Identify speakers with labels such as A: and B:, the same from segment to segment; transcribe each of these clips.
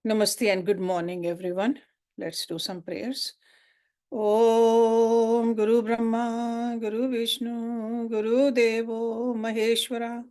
A: Namaste and good morning, everyone. Let's do some prayers. Om Guru Brahma, Guru Vishnu, Guru Devo Maheshwara,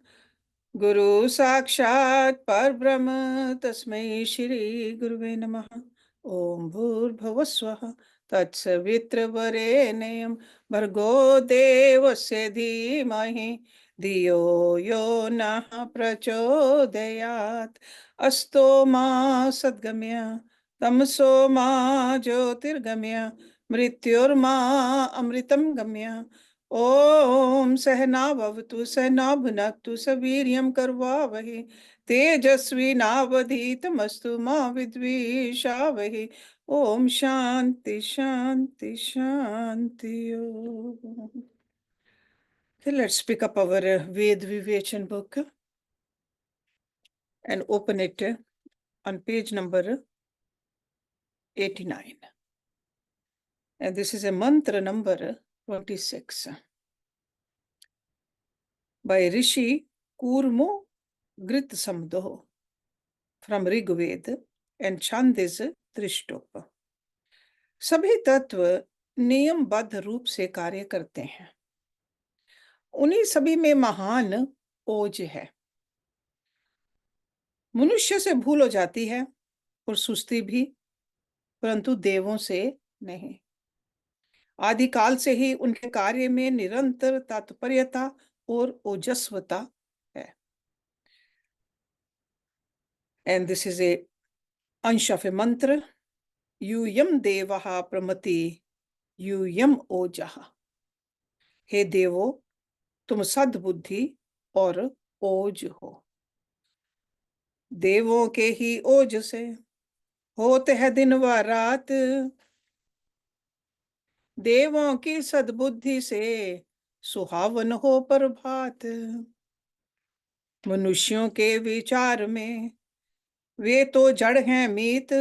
A: Guru Sakshat Parbrahma, Tasmai Shri Guruve Namaha. Om Bhur Swaha Tatsavitra Varenyam Bhargo Devasya Dhimahi Dhiyo Yo Nah Prachodayat Asto Ma Sadgamya Tamso Ma Jyotirgamya Mrityurma Amritam Gamya ओम सहनावतु सहना भुनक्तु सवीर्यं कर्वावहे तेजस्विनावधीतमस्तु मा विद्विषावहे ओम शांति शांति Shanti Om. Okay, let's pick up our Ved Vivechan book and open it on page number 89. And this is a mantra number 26 by Rishi Kurmo Grit Samdoh from Rigved and Chand is Trishtop. सभी तत्व नियमबद्ध रूप से कार्य करते हैं. उन्हीं सभी में महान ओज है. मनुष्य से भूल हो जाती है और सुस्ती भी, परंतु देवों से नहीं. आदिकाल से ही उनके कार्य में निरंतर तात्पर्यता और ओजस्वता है. And this is a अंश of a mantra. यूयम देवः प्रमति यूयम ओजः. हे देवो, तुम सद्बुद्धि और ओज हो. देवों के ही ओज से होते है दिन व रात. देवों की सद्बुद्धि से सुहावन हो प्रभात. मनुष्यों के विचार में वे तो जड़ हैं मीत.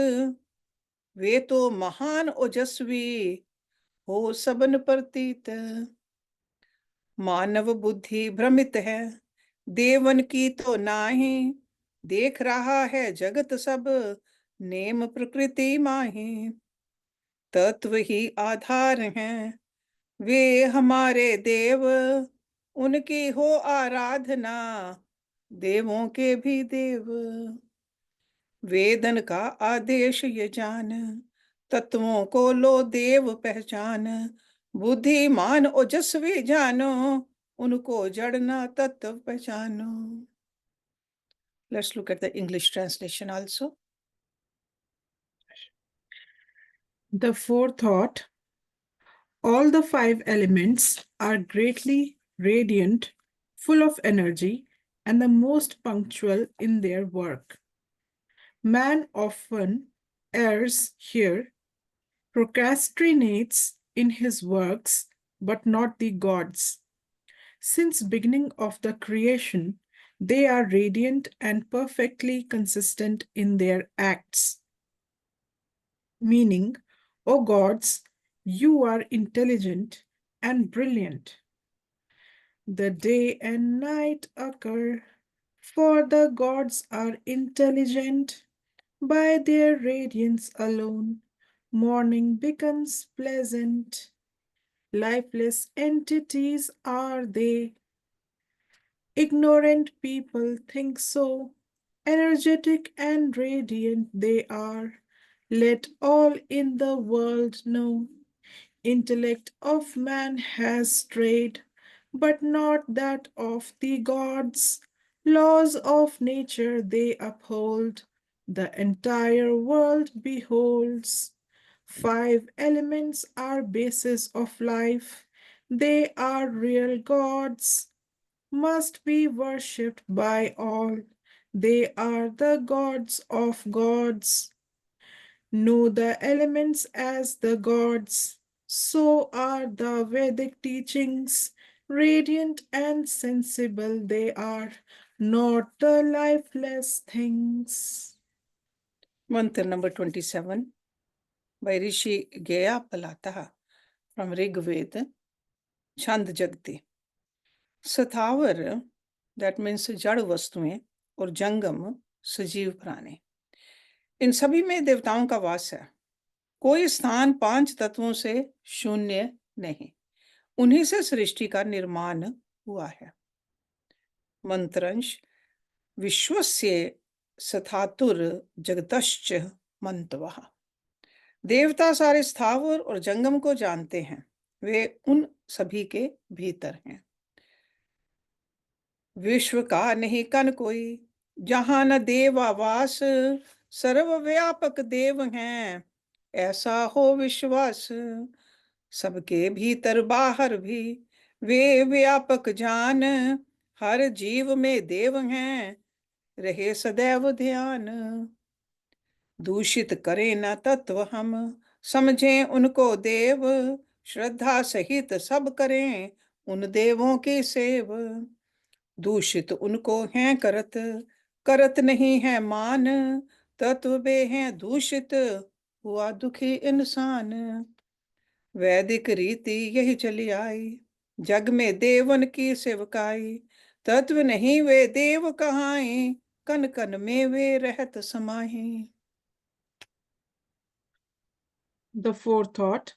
A: वे तो महान ओजस्वी हो सबन प्रतीत. मानव बुद्धि भ्रमित है देवन की तो नाही. देख रहा है जगत सब नेम प्रकृति माही. तत्व ही आधार हैं वे हमारे देव. उनकी हो आराधना देवों के भी देव. वेदन का आदेश ये जान तत्वों को लो देव पहचान. बुद्धिमान ओजस्वी जानो उनको जड़ना तत्व पहचानो. Let's look at the English translation also.
B: The forethought. All the 5 elements are greatly radiant, full of energy, and the most punctual in their work. Man often errs here, procrastinates in his works, but not the gods. Since beginning of the creation, they are radiant and perfectly consistent in their acts. Meaning, O gods, you are intelligent and brilliant. The day and night occur, for the gods are intelligent. By their radiance alone, morning becomes pleasant. Lifeless entities are they. Ignorant people think so. Energetic and radiant they are. Let all in the world know. Intellect of man has strayed, but not that of the gods. Laws of nature they uphold. The entire world beholds. 5 elements are basis of life. They are real gods, must be worshipped by all. They are the gods of gods. Know the elements as the gods. So are the Vedic teachings. Radiant and sensible they are, not the lifeless things.
A: Mantra number 27 by Rishi Gaya Palata from Rigved, Chand Jagti. Sathavar, that means जड़ वस्तुएं, और जंगम सजीव प्राणी. इन सभी में देवताओं का वास है। कोई स्थान 5 तत्वों से शून्य नहीं। उन्हीं से सृष्टि का निर्माण हुआ है। मंत्रंश विश्वस्य सथातुर जगतश्च मंतवः। देवता सारे स्थावर और जंगम को जानते हैं। वे उन सभी के भीतर हैं। विश्व का नहीं कन कोई, जहां न देवावास, सर्वव्यापक देव हैं, ऐसा हो विश्वास। सबके भीतर बाहर भी वे व्यापक जान, हर जीव में देव हैं, रहे सदैव ध्यान। दूषित करें न तत्व हम, समझें उनको देव, श्रद्धा सहित सब करें उन देवों की सेव। दूषित उनको हैं करत, करत नहीं है मान, तत्व वे हैं दूषित, हुआ दुखी इंसान। वैदिक रीति यही चली आई, जग में देवन की सेवकाई। तत्व नहीं वे देव कहाई, कन कन में वे रहत समाही।
B: The forethought.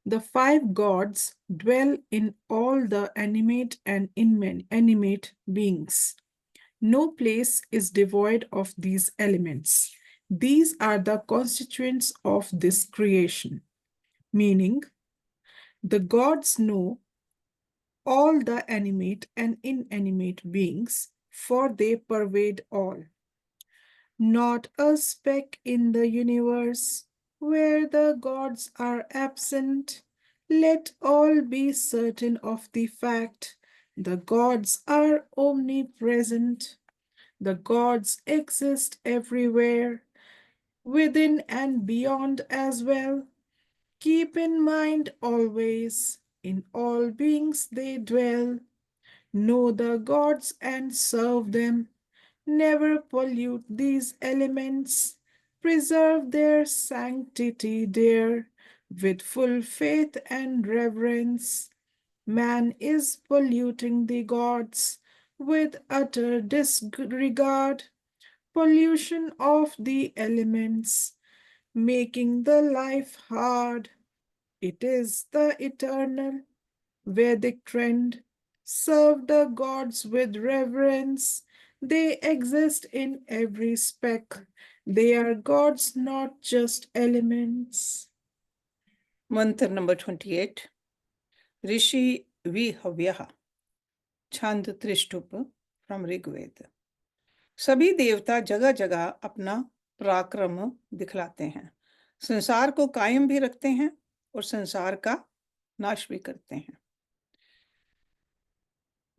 B: The 5 gods dwell in all the animate and inanimate beings. No place is devoid of these elements. These are the constituents of this creation, meaning the gods know all the animate and inanimate beings, for they pervade all. Not a speck in the universe where the gods are absent. Let all be certain of the fact the gods are omnipresent. The gods exist everywhere, within and beyond as well. Keep in mind always, in all beings they dwell. Know the gods and serve them. Never pollute these elements. Preserve their sanctity dear, with full faith and reverence. Man is polluting the gods with utter disregard, pollution of the elements, making the life hard. It is the eternal Vedic trend. Serve the gods with reverence. They exist in every speck. They are gods, not just elements.
A: मंत्र number 28। ऋषि विहव्यः, छंद Trishtup from Rigveda. सभी देवता जगह जगह अपना पराक्रम दिखलाते हैं, संसार को कायम भी रखते हैं और संसार का नाश भी करते हैं।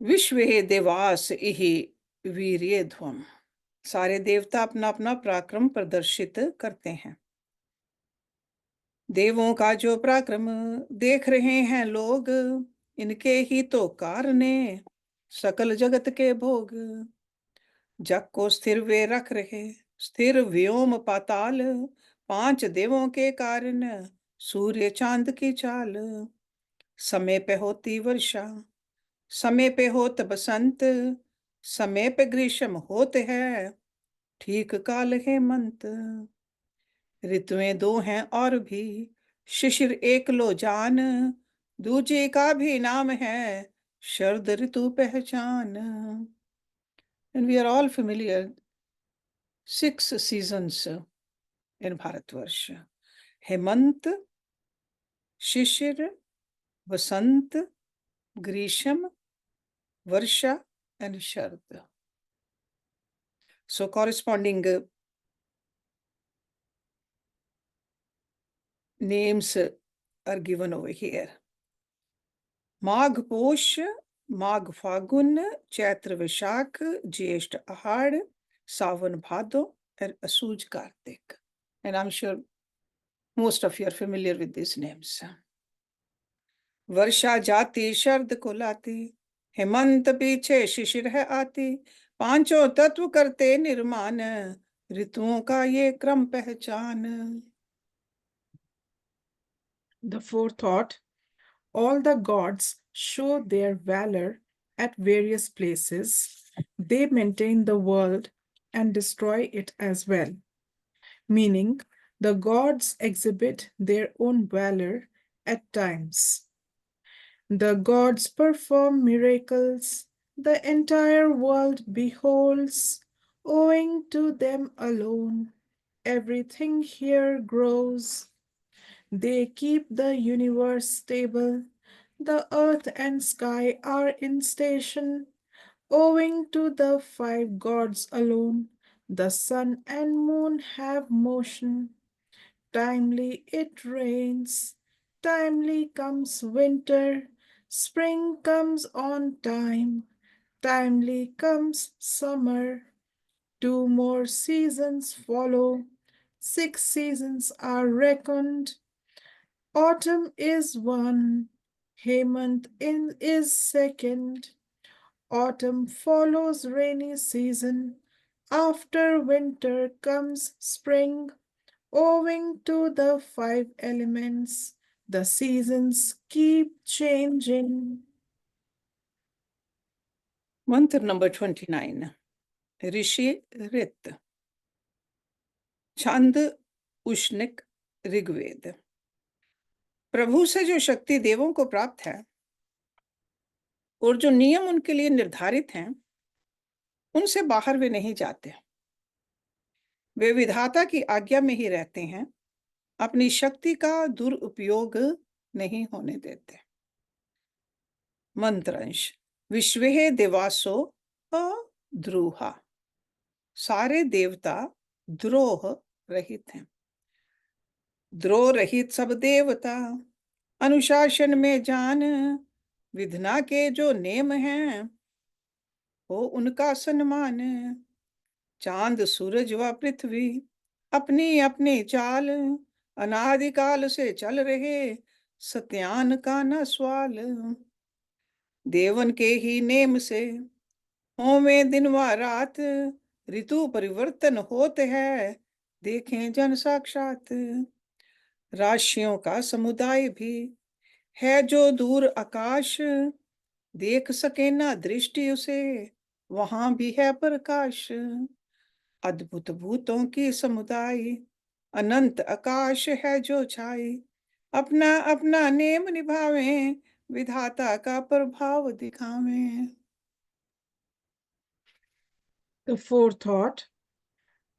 A: विश्वे देवास इहि वीर्यध्वम। सारे देवता अपना अपना पराक्रम प्रदर्शित करते हैं। देवों का जो पराक्रम देख रहे हैं लोग, इनके ही तो कारणे सकल जगत के भोग। जग को स्थिर वे रख रहे, स्थिर व्योम पाताल, 5 देवों के कारण सूर्य चांद की चाल। समय पे होती वर्षा, समय पे होत बसंत, समय पे ग्रीष्म होते हैं, ठीक काल हेमंत। ऋतुएं 2 हैं और भी, शिशिर एक लो जान, दूजे का भी नाम है शरद ऋतु पहचान। And we are all familiar 6 seasons in Bharatvarsh: Hemant, शिशिर, वसंत, ग्रीष्म, varsha and sharad. So corresponding names are given over here. माघ पोष, माघ फागुन, चैत्र वैशाख, ज्येष्ठ आहाड़, सावन भादो and Asuj Kartik. And I'm sure most of you are familiar with these names. वर्षा जाती शरद को लाती, हेमंत पीछे शिशिर है आती, 5 तत्व करते निर्माण, ऋतुओं का ये क्रम पहचान।
B: The forethought. All the gods show their valor at various places. They maintain the world and destroy it as well. meaning the gods exhibit their own valor at times. The gods perform miracles the entire world beholds, owing to them alone. Everything here grows. They keep the universe stable. The earth and sky are in station, owing to the five gods alone. The sun and moon have motion. Timely it rains, timely comes winter, spring comes on time, timely comes summer. Two more seasons follow, 6 seasons are reckoned. Autumn is one, is second. Autumn follows rainy season. After winter comes spring. Owing to the five elements, the seasons keep changing.
A: Mantra number 29. Rishi Rit. छंद उष्णिक ऋग्वेद। प्रभु से जो शक्ति देवों को प्राप्त है और जो नियम उनके लिए निर्धारित हैं, उनसे बाहर वे नहीं जाते। वे विधाता की आज्ञा में ही रहते हैं, अपनी शक्ति का दुरुपयोग नहीं होने देते। मंत्रांश। विश्वे देवासो अद्रुहा। सारे देवता द्रोह रहित हैं। द्रोह रहित सब देवता अनुशासन में जान, विधना के जो नेम हैं हो उनका सम्मान। चांद सूरज व पृथ्वी अपनी अपनी चाल, अनादिकाल से चल रहे सत्यान का न सवाल। देवन के ही नेम से होवे दिन व रात, ऋतु परिवर्तन होते हैं देखें जन साक्षात। राशियों का समुदाय भी है जो दूर आकाश, देख सके ना दृष्टि उसे वहां भी है प्रकाश। अद्भुत भूतों की समुदाय अनंत आकाश है जो छाई, अपना अपना नेम निभावे विधाता का प्रभाव दिखावे।
B: The forethought,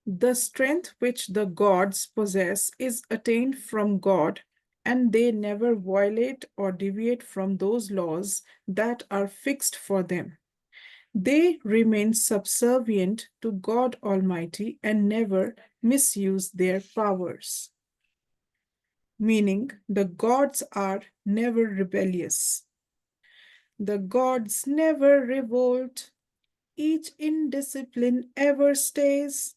B: the strength which the gods possess is attained from God, and they never violate or deviate from those laws that are fixed for them. They remain subservient to God Almighty and never misuse their powers. Meaning, the gods are never rebellious. The gods never revolt. Each in discipline ever stays.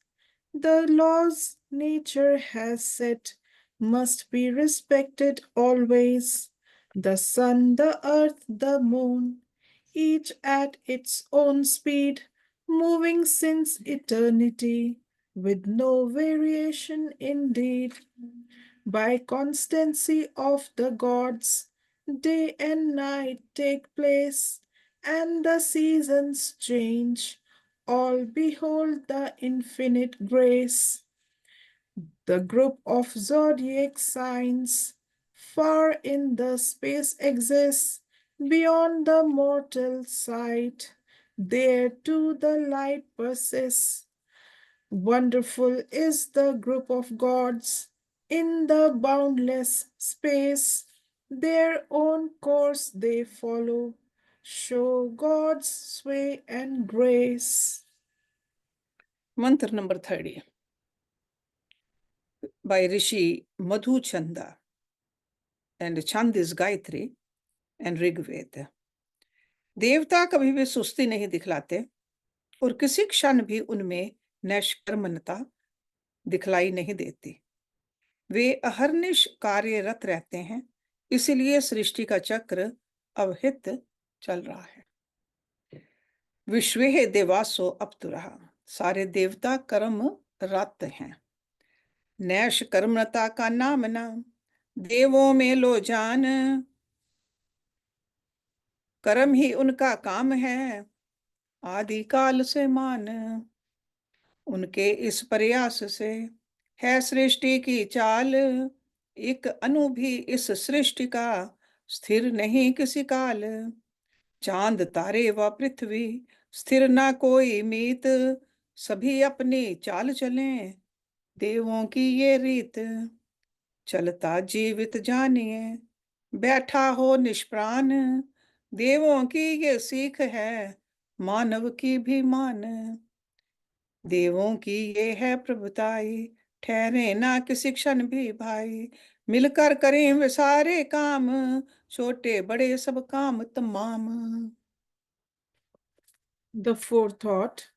B: The laws nature has set must be respected always. The sun, the earth, the moon, each at its own speed, moving since eternity, with no variation indeed. By constancy of the gods, day and night take place, and the seasons change. All behold the infinite grace. The group of zodiac signs far in the space exists, beyond the mortal sight. There too the light persists. Wonderful is the group of gods in the boundless space. Their own course they follow, show God's sway and grace.
A: Mantra number 30 by Rishi Madhu Chanda, and Chand is Gayatri and Rigved. देवता कभी भी सुस्ती नहीं दिखलाते और किसी क्षण भी उनमें नैष्कर्मण्यता दिखलाई नहीं देती। वे अहर्निश कार्यरत रहते हैं, इसीलिए सृष्टि का चक्र अवहित चल रहा है। विश्वे देवासो अपतुरः। सारे देवता कर्म रत हैं। नैश कर्मणता का नाम नाम देवों में लो जान, कर्म ही उनका काम है आदि काल से मान। उनके इस प्रयास से है सृष्टि की चाल, एक अणु भी इस सृष्टि का स्थिर नहीं किसी काल। चांद तारे व पृथ्वी स्थिर ना कोई मीत, सभी अपनी चाल चलें, देवों की ये रीत। चलता जीवित जानिए, बैठा हो निष्प्राण, देवों की ये सीख है, मानव की भी मान। देवों की ये है प्रभुताई, ठहरे ना किसी क्षण भी भाई। मिलकर करें वे सारे काम, छोटे बड़े सब काम तमाम।
B: The forethought,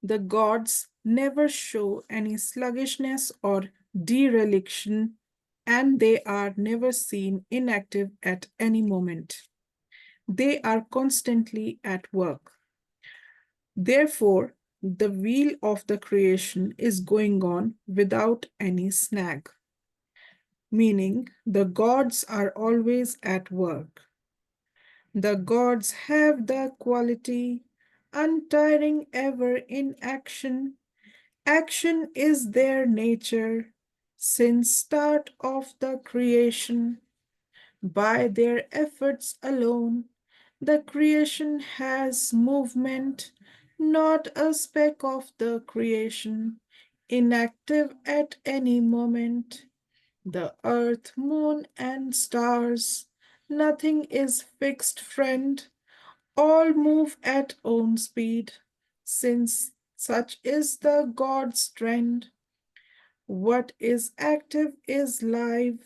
B: the gods never show any sluggishness or dereliction, and they are never seen inactive at any moment. They are constantly at work. Therefore, the wheel of the creation is going on without any snag, meaning the gods are always at work. The gods have the quality, untiring ever in action. Action is their nature since start of the creation. By their efforts alone, the creation has movement, not a speck of the creation, inactive at any moment. The earth, moon, and stars, nothing is fixed, friend. All move at own speed, since such is the God's trend. What is active is live,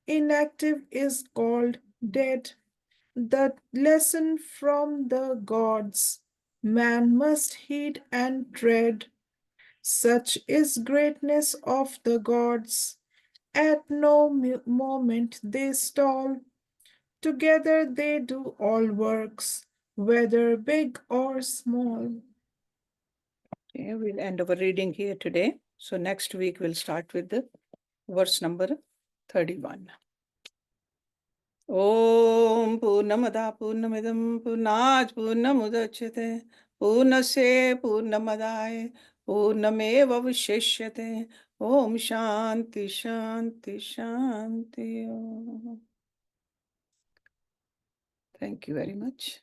B: inactive is called dead. The lesson from the gods man must heed and tread. Such is greatness of the gods. At no moment they stall. Together they do all works, whether big or small.
A: Okay, we'll end our reading here today. So next week we'll start with the verse number 31. ॐ पूर्णमदः पूर्णमिदं पूर्णात् पूर्णमुदच्यते पूर्णस्य पूर्णमदाय पूर्णमेवावशिष्यते। ॐ शान्ति शान्ति शान्ति। Thank you very much.